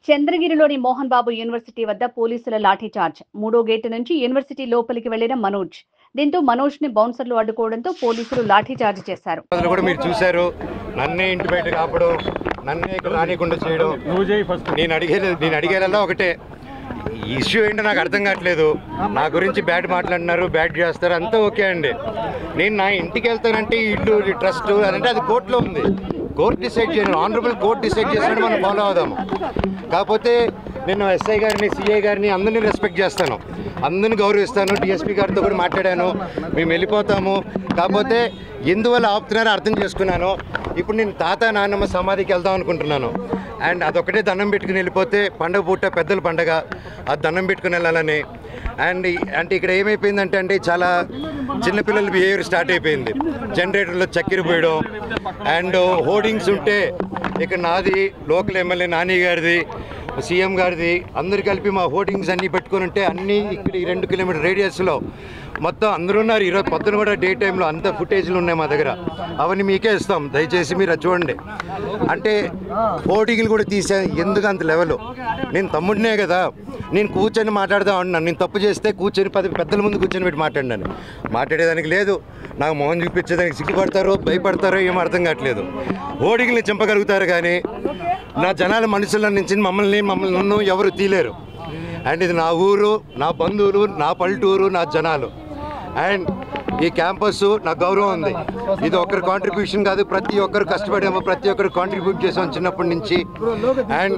చంద్రగిరిలోని Mohan Babu university వద్ద పోలీసుల లాఠీచార్జ్. 3వ గేటు నుంచి యూనివర్సిటీ లోపలికి వెళ్లిన మనోజ్. దీంతో మనోజ్ ని బౌన్సర్లు అడ్డుకోవడంతో పోలీసులు లాఠీచార్జ్ చేశారు. మీరు చూశారు, నన్నే ఇంటి బయట కాపడం, నన్నే ఇక్కడ రానికుండా చేయడం. నేను అడిగేలా ఒకటే, ఇష్యూ ఏంటో నాకు అర్థం కావట్లేదు. నా గురించి బ్యాడ్ మాట్లాడినారు, బ్యాడ్ చేస్తారు, అంతా ఓకే అండి. నేను నా ఇంటికి వెళ్తానంటే ఇల్లు ట్రస్ట్ అదంటే అది కోర్టులో ఉంది. కోర్టు డిసైడ్ చేయను, ఆనరబుల్ కోర్టు డిసైడ్ చేసినట్టు మనం ఫాలో అవుదాము. కాకపోతే నేను ఎస్ఐ గారిని, సిఐ గారిని అందరినీ రెస్పెక్ట్ చేస్తాను, అందరిని గౌరవిస్తాను. డిఎస్పీ గారితో కూడా మాట్లాడాను, మేము వెళ్ళిపోతాము. కాకపోతే ఎందువల్ల ఆపుతున్నారో అర్థం చేసుకున్నాను. ఇప్పుడు నేను తాత నాన్నమ్మ సమాధికి వెళ్దాం అనుకుంటున్నాను. అండ్ అదొకటే దండం పెట్టుకుని వెళ్ళిపోతే పండగ పూట పెద్దల పండగ, అది దండం పెట్టుకుని వెళ్ళాలని. అండ్ అంటే ఇక్కడ ఏమైపోయిందంటే అండి, చాలా చిన్నపిల్లల బిహేవియర్ స్టార్ట్ అయిపోయింది. జనరేటర్లో చక్కెర పోయడం అండ్ హోర్డింగ్స్ ఉంటే ఇక్కడ నాది, లోకల్ ఎమ్మెల్యే నాని గారిది, సీఎం గారిది, అందరు కలిపి మా హోర్డింగ్స్ అన్నీ పెట్టుకుని ఉంటే అన్నీ ఇక్కడ ఈ 2 కిలోమీటర్ రేడియస్లో మొత్తం అందరూ ఉన్నారు. ఈరోజు పొద్దున కూడా డే టైంలో అంత ఫుటేజ్లు ఉన్నాయి మా దగ్గర, అవన్నీ మీకే ఇస్తాం, దయచేసి మీరు అది చూడండి. అంటే హోర్డింగ్లు కూడా తీసే ఎందుకు అంత లెవెల్? నేను తమ్ముడినే కదా, నేను కూర్చొని మాట్లాడదాం అంటున్నాను. నేను తప్పు చేస్తే కూర్చొని పెద్దల ముందు కూర్చొని పెట్టి మాట్లాడినాను. మాట్లాడేదానికి లేదు, నాకు మొహం చూపించేదానికి సిగ్గుపడతారో భయపడతారో ఏమో అర్థం కావట్లేదు. హోర్డింగ్ని చంపగలుగుతారు కానీ నా జనాల మనుషుల నుంచి మమ్మల్ని నన్ను ఎవరు తీలేరు. అండ్ ఇది నా ఊరు, నా బంధువులు, నా పల్లెటూరు, నా జనాలు. అండ్ ఈ క్యాంపస్ నాకు గౌరవం ఉంది. ఇది ఒక్కరి కాంట్రిబ్యూషన్ కాదు, ప్రతి ఒక్కరు కష్టపడాము, ప్రతి ఒక్కరు కాంట్రిబ్యూట్ చేసాం చిన్నప్పటి నుంచి. అండ్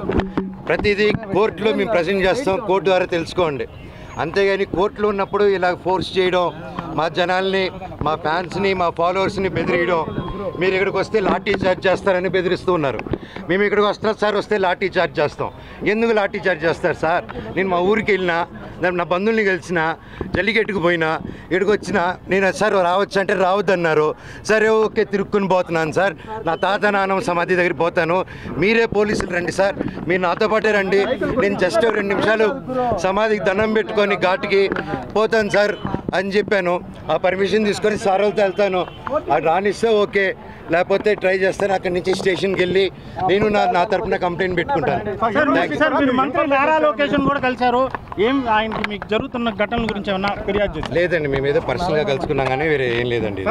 ప్రతిదీ కోర్టులో మేము ప్రజెంట్ చేస్తాం, కోర్టు ద్వారా తెలుసుకోండి. అంతేగాని కోర్టులో ఉన్నప్పుడు ఇలా ఫోర్స్ చేయడం, మా జనాల్ని, మా ఫ్యాన్స్ని, మా ఫాలోవర్స్ని బెదిరియడం, మీరు ఇక్కడికి వస్తే లాఠీ చార్జ్ చేస్తారని బెదిరిస్తూ ఉన్నారు. మేము ఇక్కడికి వస్తాం సార్, వస్తే లాఠీ చార్జ్ చేస్తాం. ఎందుకు లాఠీ చార్జ్ చేస్తారు సార్? నేను మా ఊరికి వెళ్ళినా, నా బంధువుల్ని కలిసిన, జల్లికెట్టుకు పోయినా, ఇక్కడికి వచ్చినా నేను సార్ రావచ్చు అంటే రావద్దన్నారు. సరే ఓకే, తిరుక్కుని పోతున్నాను సార్, నా తాత నాన్నమ్మ సమాధి దగ్గరికి పోతాను, మీరే పోలీసులు రండి సార్, మీరు నాతో పాటే రండి, నేను జస్ట్ 2 నిమిషాలు సమాధికి దండం పెట్టుకొని ఘాటుకి పోతాను సార్ అని చెప్పాను. ఆ పర్మిషన్ తీసుకొని సార్ వాళ్ళతో వెళ్తాను, అది రానిస్తే ఓకే, లేకపోతే ట్రై చేస్తాను. అక్కడి నుంచి స్టేషన్కి వెళ్ళి నేను నా తరఫున కంప్లైంట్ పెట్టుకుంటాను. లేదండి, మేము ఏదో పర్సనల్గా కలుసుకున్నాం కానీ వేరే ఏం లేదండి.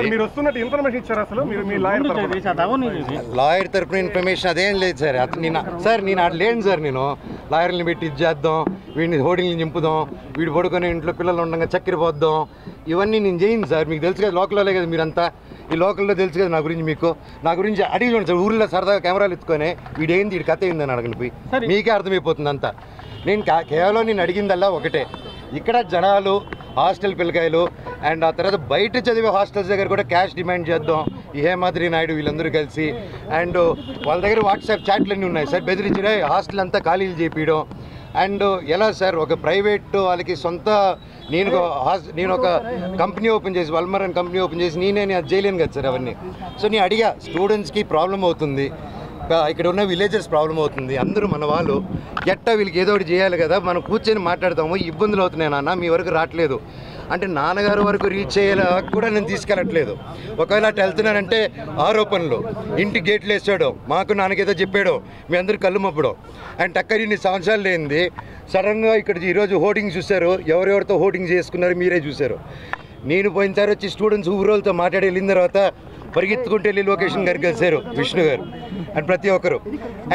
లాయర్ తరఫున ఇన్ఫర్మేషన్ అదేం లేదు సార్. నేను అటు లేను సార్. నేను లాయర్ని పెట్టి ఇది చేద్దాం, వీడిని హోర్డింగ్ని చింపుదాం, వీడు పడుకొని ఇంట్లో పిల్లలు ఉండగా చక్కెర పోద్దాం, ఇవన్నీ నేను చేయను సార్. మీకు తెలుసు కదా, లోకల్లో కదా మీరంతా, ఈ లోకల్లో తెలుసు కదా నా గురించి. మీకు నా గురించి అడిగి చూడండి సార్, ఊళ్ళో సరదాగా కెమెరాలు ఎత్తుకొని వీడేంది, వీడి కథ ఏందని అడగండి పోయి, మీకే అర్థమైపోతుంది అంతా. నేను కేవలం నేను అడిగిందల్లా ఒకటే, ఇక్కడ జనాలు, హాస్టల్ పిల్లకాయలు అండ్ ఆ తర్వాత బయట చదివే హాస్టల్స్ దగ్గర కూడా క్యాష్ డిమాండ్ చేద్దాం. ఈ హేమాద్రి నాయుడు వీళ్ళందరూ కలిసి, అండ్ వాళ్ళ దగ్గర వాట్సాప్ చాట్లు అన్నీ ఉన్నాయి సార్, బెదిరించిన హాస్టల్ అంతా ఖాళీలు చేపించడం. అండ్ ఎలా సార్, ఒక ప్రైవేట్ వాళ్ళకి సొంత, నేను ఒక కంపెనీ ఓపెన్ చేసి, వల్మర్ అని కంపెనీ ఓపెన్ చేసి నేను అది చేయలేను కదా సార్ అవన్నీ. సో నేను అడిగా, స్టూడెంట్స్కి ప్రాబ్లం అవుతుంది, ఇక్కడ ఉన్న విలేజర్స్ ప్రాబ్లం అవుతుంది, అందరూ మన వాళ్ళు, ఎట్టా వీళ్ళకి ఏదో ఒకటి చేయాలి కదా, మనం కూర్చొని మాట్లాడతాము. ఇబ్బందులు అవుతున్నాయి నాన్న, మీ వరకు రావట్లేదు అంటే నాన్నగారు వరకు రీచ్ చేయాలా కూడా నేను తీసుకెళ్ళట్లేదు. ఒకవేళ అటు వెళ్తున్నానంటే ఆరోపణలు, ఇంటి గేట్లు వేసాడో, మాకు నాన్నకేదో చెప్పాడో, మీ అందరూ కళ్ళు మప్పడం. అండ్ టక్కర్ ఇన్ని సంవత్సరాలు లేనిది సడన్గా ఇక్కడ ఈరోజు హోర్డింగ్ చూశారు, ఎవరెవరితో హోర్డింగ్ చేసుకున్నారో మీరే చూశారు. నేను పోయినసారి వచ్చి స్టూడెంట్స్ ఊరోళ్ళతో మాట్లాడి వెళ్ళిన తర్వాత పరిగెత్తుకుంటూ వెళ్ళి లొకేషన్ గారికి కలిశారు విష్ణు గారు అండ్ ప్రతి ఒక్కరు.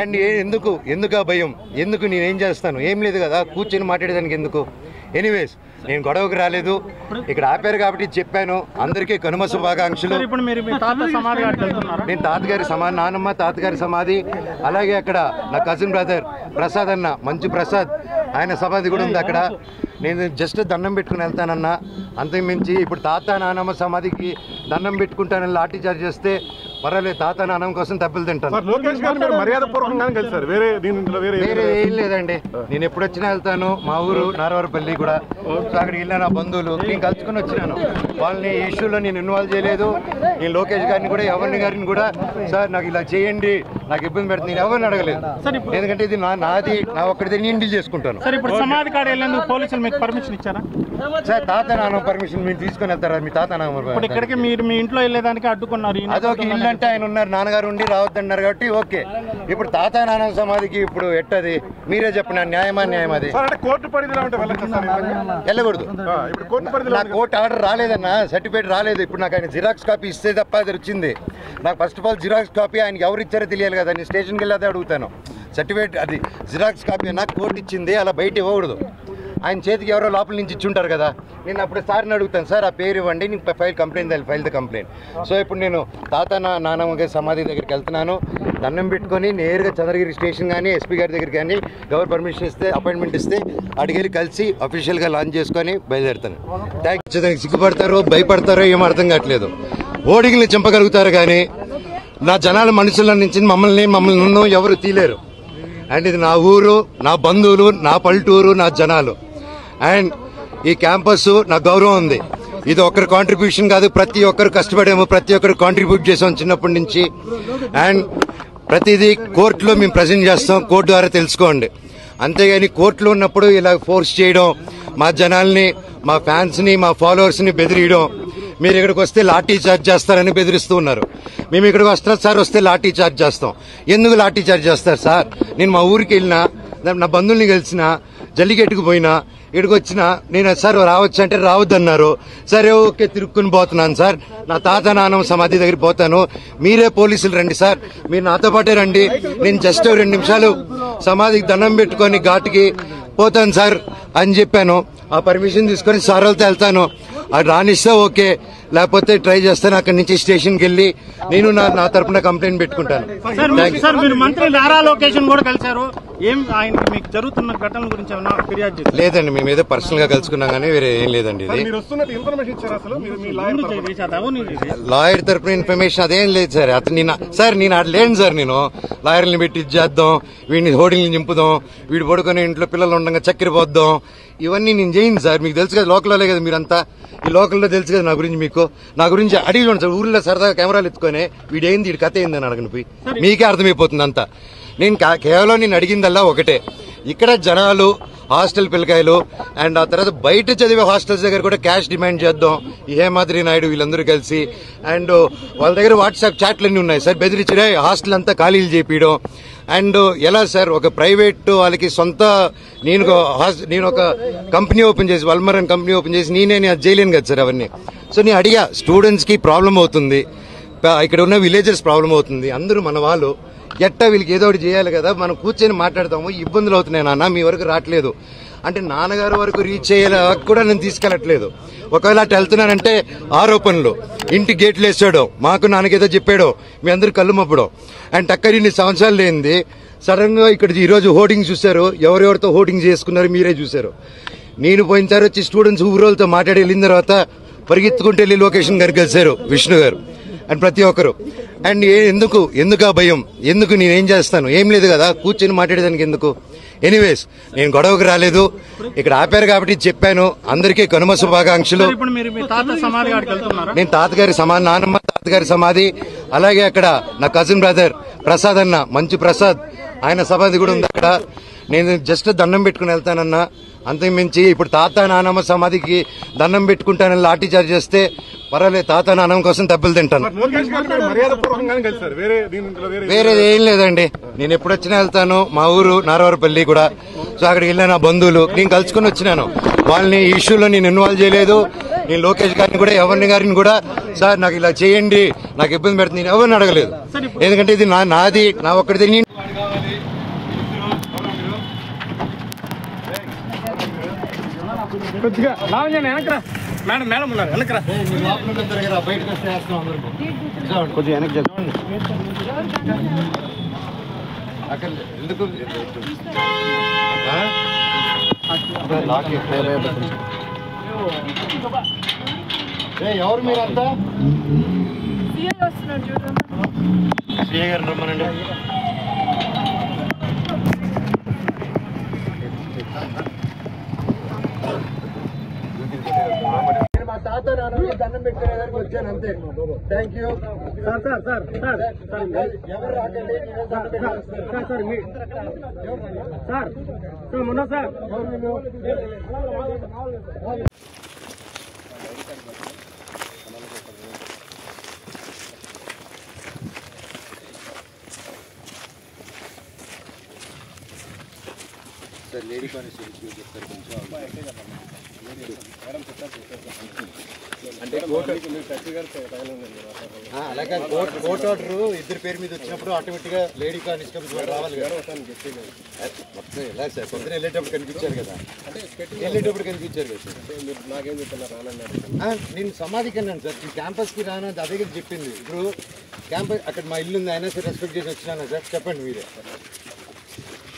అండ్ ఎందుకు ఆ భయం, ఎందుకు నేనేం చేస్తాను, ఏం లేదు కదా, కూర్చొని మాట్లాడేదానికి ఎందుకు? ఎనీవేస్, నేను గొడవకు రాలేదు, ఇక్కడ ఆపారు కాబట్టి చెప్పాను. అందరికీ కనుమ శుభాకాంక్షలు. నేను తాతగారి సమాధి, నానమ్మ తాతగారి సమాధి, అలాగే అక్కడ నా కజిన్ బ్రదర్ ప్రసాద్ అన్న, మంచు ప్రసాద్, ఆయన సమాధి కూడా ఉంది అక్కడ. నేను జస్ట్ దండం పెట్టుకుని వెళ్తానన్నా, అంతకుమించి ఇప్పుడు తాత నానమ్మ సమాధికి దండం పెట్టుకుంటానని లాఠీ చార్జ్ చేస్తే పర్వాలేదు, తాత నానమ్మ కోసం తప్పులు తింటాను. వేరే ఏం లేదండి, నేను ఎప్పుడు వచ్చినా వెళ్తాను. మా ఊరు నారవరపల్లి కూడా, అక్కడికి వెళ్ళిన నా బంధువులు నేను కలుసుకుని వచ్చినాను. వాళ్ళని ఈ ఇష్యూలో నేను ఇన్వాల్వ్ చేయలేదు. నేను లోకేష్ గారిని కూడా, ఎవరిని గారిని కూడా సార్ నాకు ఇలా చేయండి, నాకు ఇబ్బంది పెడుతుంది, నేను ఎవరిని అడగలేదు. ఎందుకంటే ఇది నాది, నా ఒక్కడిది నేను డీల్ చేసుకుంటాను. సమాధి కాడ వెళ్ళేందుకు పోలీసులు మీకు పర్మిషన్ ఇచ్చారా? సార్ తాత నాన్న పర్మిషన్ మీరు తీసుకొని వెళ్తారా? మీ తాత నాన్న ఇక్కడికి మీరు మీ ఇంట్లో వెళ్ళేదానికి అడ్డుకున్నారు. అదొక ఇల్లు అంటే ఆయన ఉన్నారు, నాన్నగారు ఉండి రావద్దన్నారు కాబట్టి ఓకే. ఇప్పుడు తాత నాన్న సమాధికి ఇప్పుడు ఎట్టది మీరే చెప్పండి, న్యాయమా న్యాయం? అది కోర్టు పరిధిలో వెళ్ళకూడదు. నాకు కోర్టు ఆర్డర్ రాలేదన్నా, సర్టిఫికేట్ రాలేదు. ఇప్పుడు నాకు ఆయన జిరాక్స్ కాపీ ఇస్తే తప్ప అది వచ్చింది. నాకు first of all xerox copy ఆయనకి ఎవరు ఇచ్చారో తెలియాలి కదా. నేను స్టేషన్కి వెళ్ళి అదే అడుగుతాను. సర్టిఫికేట్ అది జిరాక్స్ కాపీ నాకు కోర్టు ఇచ్చింది, అలా బయట ఇవ్వకూడదు. ఆయన చేతికి ఎవరో లోపల నుంచి ఇచ్చుంటారు కదా. నేను అప్పుడు సార్ని అడుగుతాను, సార్ ఆ పేరు ఇవ్వండి, నేను ఫైల్ ద కంప్లైంట్. సో ఇప్పుడు నేను తాత నానమ్మ గారి సమాధి దగ్గరికి వెళ్తున్నాను. దండం పెట్టుకొని నేరుగా చంద్రగిరి స్టేషన్ కానీ ఎస్పీ గారి దగ్గరికి కానీ ఎవరు పర్మిషన్ ఇస్తే అపాయింట్మెంట్ ఇస్తే అడిగి కలిసి అఫీషియల్గా లాంచ్ చేసుకొని బయలుదేరుతాను. దానికి సిగ్గుపడతారో భయపడతారో ఏం అర్థం కావట్లేదు. ఓడిగిని చంపగలుగుతారు కానీ నా జనాల మనుషుల నుంచి మమ్మల్ని ఎవరు తీలేరు. అండ్ ఇది నా ఊరు, నా బంధువులు, నా పల్లెటూరు, నా జనాలు. అండ్ ఈ క్యాంపస్ నా గౌరవం ఉంది. ఇది ఒక్కరి కాంట్రిబ్యూషన్ కాదు, ప్రతి ఒక్కరు కష్టపడాము, ప్రతి ఒక్కరు కాంట్రిబ్యూట్ చేసాం చిన్నప్పటి నుంచి. అండ్ ప్రతిదీ కోర్టులో మేము ప్రజెంట్ చేస్తాం, కోర్టు ద్వారా తెలుసుకోండి. అంతేగాని కోర్టులో ఉన్నప్పుడు ఇలా ఫోర్స్ చేయడం, మా జనాల్ని, మా ఫ్యాన్స్ని, మా ఫాలోవర్స్ని బెదిరియడం, మీరు ఇక్కడికి వస్తే లాఠీ చార్జ్ చేస్తారని బెదిరిస్తూ ఉన్నారు. మేము ఇక్కడికి వస్తాం సార్, వస్తే లాఠీ చార్జ్ చేస్తాం. ఎందుకు లాఠీ చార్జ్ చేస్తారు సార్? నేను మా ఊరికి వెళ్ళినా, నా బంధువుల్ని కలిసినా, జల్లికెట్టుకు పోయినా, ఇక్కడికి వచ్చినా నేను సార్ రావచ్చు అంటే రావద్దన్నారు. సరే ఓకే, తిరుక్కుని పోతున్నాను సార్. నా తాత నాన్నమ్మ సమాధి దగ్గర పోతాను, మీరే పోలీసులు రండి సార్, మీరు నాతో పాటే రండి. నేను జస్ట్ 2 నిమిషాలు సమాధికి దండం పెట్టుకొని ఘాటుకి పోతాను సార్ అని చెప్పాను. ఆ పర్మిషన్ తీసుకొని సార్ వాళ్ళతో వెళ్తాను. అది రానిస్తే ఓకే, లేకపోతే ట్రై చేస్తాను. అక్కడి నుంచి స్టేషన్కి వెళ్ళి నేను నా తరపున కంప్లైంట్ పెట్టుకుంటాను. సార్ మీరు మంత్రి నారా లోకేష్ కూడా కలిశారు, ఏం ఆయన మీకు జరుగుతున్న ఘటనల గురించి ఏమైనా ఫిర్యాదు చేశారా? లేదండి, మేము ఏదో పర్సనల్ గా కలుసుకున్నాం కానీ వేరే ఏం లేదండి. ఇది లాయర్ తరపున ఇన్ఫర్మేషన్ అదేం లేదు సార్. నేను అట్లా లేను సార్. నేను లాయర్ని పెట్టి చేద్దాం, వీడిని హోర్డింగ్ని చింపుదాం, వీడు పడుకొని ఇంట్లో పిల్లలు ఉండగా చక్కెర పోద్దాం, ఇవన్నీ నేను చేయను సార్. మీకు తెలుసు కదా, లోకల్లో కదా మీరంతా, ఈ లోకల్లో తెలుసు కదా నా గురించి. మీకు నా గురించి అడిగి చూడండి సార్. ఊర్లో సరదాగా కెమెరాలు ఎత్తుకొని వీడేంది, వీడి కథ ఏందని అడగని పోయి మీకే అర్థమైపోతుంది అంతా. నేను కేవలం నేను అడిగిందల్లా ఒకటే, ఇక్కడ జనాలు, హాస్టల్ పిల్లకాయలు అండ్ ఆ తర్వాత బయట చదివే హాస్టల్స్ దగ్గర కూడా క్యాష్ డిమాండ్ చేద్దాం. ఈ హేమాద్రి నాయుడు వీళ్ళందరూ కలిసి, అండ్ వాళ్ళ దగ్గర వాట్సాప్ చాట్లన్నీ ఉన్నాయి సార్, బెదిరించే హాస్టల్ అంతా ఖాళీలు చేపించడం. అండ్ ఎలా సార్, ఒక ప్రైవేట్ వాళ్ళకి సొంత, నేను ఒక కంపెనీ ఓపెన్ చేసి, వల్మరన్ కంపెనీ ఓపెన్ చేసి నేను అది చేయలేను కదా సార్ అవన్నీ. సో నేను అడిగా, స్టూడెంట్స్ కి ప్రాబ్లం అవుతుంది, ఇక్కడ ఉన్న విలేజర్స్ ప్రాబ్లం అవుతుంది, అందరూ మన వాళ్ళు, ఎట్టా వీళ్ళకి ఏదో ఒకటి చేయాలి కదా, మనం కూర్చొని మాట్లాడతాము. ఇబ్బందులు అవుతున్నాయి నాన్న, మీ వరకు రావట్లేదు అంటే నాన్నగారు వరకు రీచ్ అయ్యేలా కూడా నేను తీసుకెళ్లట్లేదు. ఒకవేళ అటు వెళ్తున్నానంటే ఆరోపణలు, ఇంటి గేట్లు వేసాడో, మాకు నాన్నకేదో చెప్పాడో, మీ అందరు కళ్ళు మప్పడం. అండ్ టక్కరి ఇన్ని సంవత్సరాలు లేనిది సడన్ గా ఇక్కడ ఈరోజు హోర్డింగ్ చూశారు, ఎవరెవరితో హోర్డింగ్ చేసుకున్నారు మీరే చూశారు. నేను పోయినసారి వచ్చి స్టూడెంట్స్ ఊరోళ్ళతో మాట్లాడి వెళ్ళిన తర్వాత పరిగెత్తుకుంటూ వెళ్ళి లొకేషన్ గారికి కలిశారు విష్ణు గారు అండ్ ప్రతి ఒక్కరు. అండ్ ఎందుకు ఆ భయం, ఎందుకు నేనేం చేస్తాను, ఏం లేదు కదా, కూర్చొని మాట్లాడేదానికి ఎందుకు. ఎనీవేస్ నేను గొడవకు రాలేదు, ఇక్కడ ఆపారు కాబట్టి చెప్పాను. అందరికీ కనుమ శుభాకాంక్షలు. నేను తాతగారి సమాధి, నానమ్మ తాతగారి సమాధి, అలాగే అక్కడ నా కజిన్ బ్రదర్ ప్రసాద్ అన్న, మంచు ప్రసాద్, ఆయన సమాధి కూడా ఉంది అక్కడ. నేను జస్ట్ దండం పెట్టుకుని వెళ్తానన్నా, అంతకుమించి ఇప్పుడు తాత నానమ్మ సమాధికి దండం పెట్టుకుంటానని లాఠీ చార్జ్ చేస్తే పర్వాలేదు, తాత నానమ్మ కోసం దెబ్బలు తింటాను. వేరేది ఏం లేదండి, నేను ఎప్పుడు వచ్చినా వెళ్తాను. మా ఊరు నారవరపల్లి కూడా, సో అక్కడికి వెళ్ళిన నా బంధువులు నేను కలుసుకుని వచ్చినాను. వాళ్ళని ఈ ఇష్యూలో నేను ఇన్వాల్వ్ చేయలేదు. నేను లోకేష్ గారిని కూడా, ఎవరిని గారిని కూడా సార్ నాకు ఇలా చేయండి, నాకు ఇబ్బంది పెడుతుంది, నేను ఎవరిని అడగలేదు. ఎందుకంటే ఇది నాది, నా ఒక్కడిది. మేడం మేడం ఉన్నారు, వెనకరా కొంచెం వెనక్కి చెప్పండి. ఎందుకు ఎవరు మీరంతా? సిఐ గారు రమ్మనండి. తాత నాన్న దండం పెట్టుకునేదానికి వచ్చాను అంతే. Thank you. ఎవరు రాకండి, దండం సార్ లేడీ కానిస్టేబుల్ చెప్తారు కొంచెం. అంటే అలాగే కోర్టు ఆర్డర్ ఇద్దరి పేరు మీద వచ్చినప్పుడు ఆటోమేటిక్గా లేడీ కానిస్టేబుల్స్ రావాలి కదా. మొత్తం ఎలా సార్ పొద్దున వెళ్ళేటప్పుడు కనిపించారు కదా, వెళ్ళేటప్పుడు కనిపించారు కదా సార్. మీరు నాకేం చెప్తున్నారు? నేను సమాధికి అన్నాను సార్, ఈ క్యాంపస్కి రాను అదే కదా చెప్పింది. ఇప్పుడు క్యాంపస్ అక్కడ మా ఇల్లు ఉంది, అయినా సరే రెస్పెక్ట్ చేసి వచ్చినాను సార్. చెప్పండి మీరే,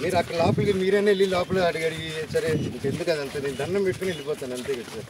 మీరు అక్కడ లోపలికి మీరైనా వెళ్ళి లోపల అడిగి సరే ఇంకెందుకు అదంతా, నేను దండం పెట్టుకుని వెళ్ళిపోతాను అంతే కదా సార్.